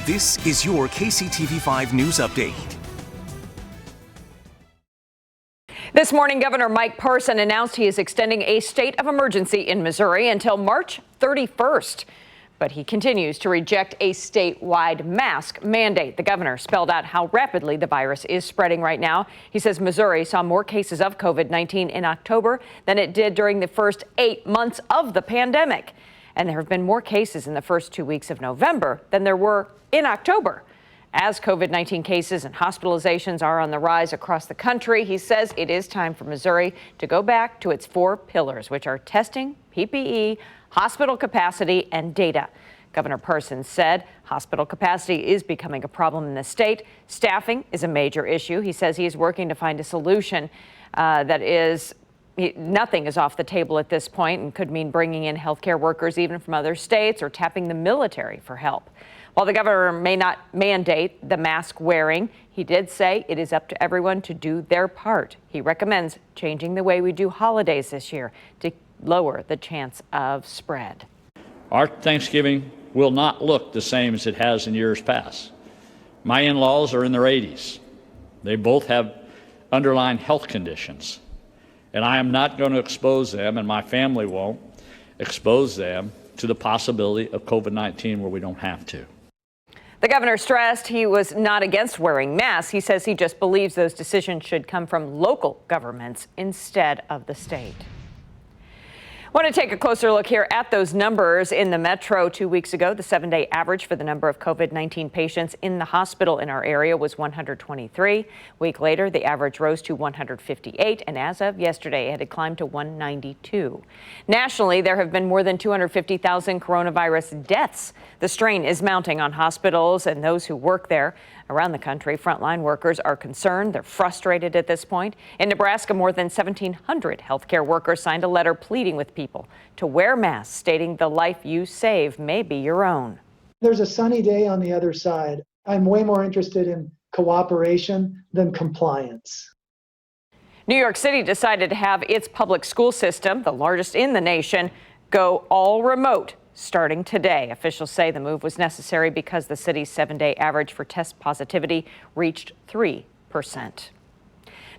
This is your KCTV5 News Update. This morning, Governor Mike Parson announced he is extending a state of emergency in Missouri until March 31st. But he continues to reject a statewide mask mandate. The governor spelled out how rapidly the virus is spreading right now. He says Missouri saw more cases of COVID-19 in October than it did during the first 8 months of the pandemic. And there have been more cases in the first 2 weeks of November than there were in October. As COVID-19 cases and hospitalizations are on the rise across the country, he says it is time for Missouri to go back to its 4 pillars, which are testing, PPE, hospital capacity, and data. Governor Parson said hospital capacity is becoming a problem in the state. Staffing is a major issue. He says he is working to find a solution nothing is off the table at this point and could mean bringing in healthcare workers even from other states or tapping the military for help. While the governor may not mandate the mask wearing, he did say it is up to everyone to do their part. He recommends changing the way we do holidays this year to lower the chance of spread. Our Thanksgiving will not look the same as it has in years past. My in-laws are in their 80s. They both have underlying health conditions. And I am not going to expose them, and my family won't expose them to the possibility of COVID-19 where we don't have to. The governor stressed he was not against wearing masks. He says he just believes those decisions should come from local governments instead of the state. I want to take a closer look here at those numbers in the metro. 2 weeks ago, the 7-day average for the number of COVID-19 patients in the hospital in our area was 123. A week later, the average rose to 158, and as of yesterday, it had climbed to 192. Nationally, there have been more than 250,000 coronavirus deaths. The strain is mounting on hospitals and those who work there. Around the country, frontline workers are concerned. They're frustrated at this point. In Nebraska, more than 1,700 healthcare workers signed a letter pleading with people to wear masks, stating the life you save may be your own. There's a sunny day on the other side. I'm way more interested in cooperation than compliance. New York City decided to have its public school system, the largest in the nation, go all remote starting today. Officials say the move was necessary because the city's 7-day average for test positivity reached 3%.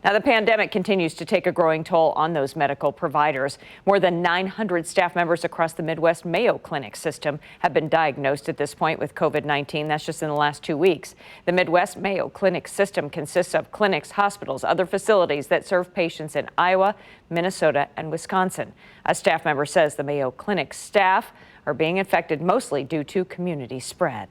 Now, the pandemic continues to take a growing toll on those medical providers. More than 900 staff members across the Midwest Mayo Clinic system have been diagnosed at this point with COVID-19. That's just in the last 2 weeks. The Midwest Mayo Clinic system consists of clinics, hospitals, other facilities that serve patients in Iowa, Minnesota, and Wisconsin. A staff member says the Mayo Clinic staff are being infected mostly due to community spread.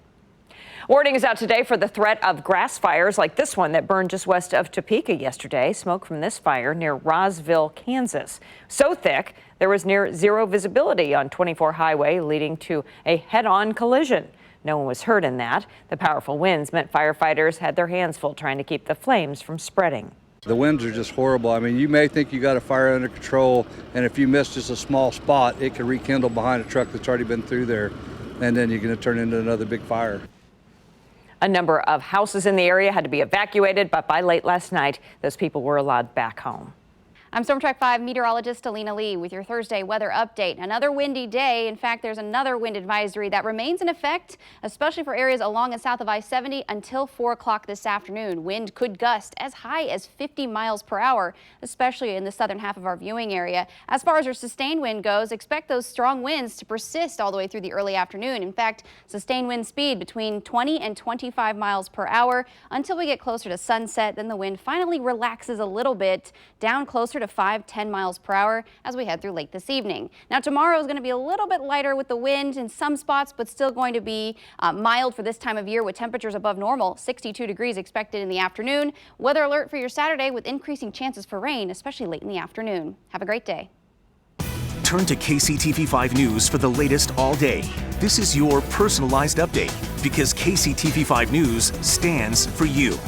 Warning is out today for the threat of grass fires like this one that burned just west of Topeka yesterday. Smoke from this fire near Roseville, Kansas. So thick, there was near zero visibility on 24 highway, leading to a head-on collision. No one was hurt in that. The powerful winds meant firefighters had their hands full trying to keep the flames from spreading. The winds are just horrible. I mean, you may think you got a fire under control, and if you miss just a small spot, it can rekindle behind a truck that's already been through there, and then you're going to turn into another big fire. A number of houses in the area had to be evacuated, but by late last night, those people were allowed back home. I'm Storm Track 5 meteorologist Alina Lee with your Thursday weather update. Another windy day. In fact, there's another wind advisory that remains in effect, especially for areas along and south of I-70 until 4 o'clock this afternoon. Wind could gust as high as 50 miles per hour, especially in the southern half of our viewing area. As far as your sustained wind goes, expect those strong winds to persist all the way through the early afternoon. In fact, sustained wind speed between 20 and 25 miles per hour until we get closer to sunset. Then the wind finally relaxes a little bit, down closer to 5-10 miles per hour as we head through late this evening. Now, tomorrow is going to be a little bit lighter with the wind in some spots, but still going to be mild for this time of year with temperatures above normal. 62 degrees expected in the afternoon. Weather alert for your Saturday with increasing chances for rain, especially late in the afternoon. Have a great day. Turn to KCTV5 News for the latest all day. This is your personalized update because KCTV5 News stands for you.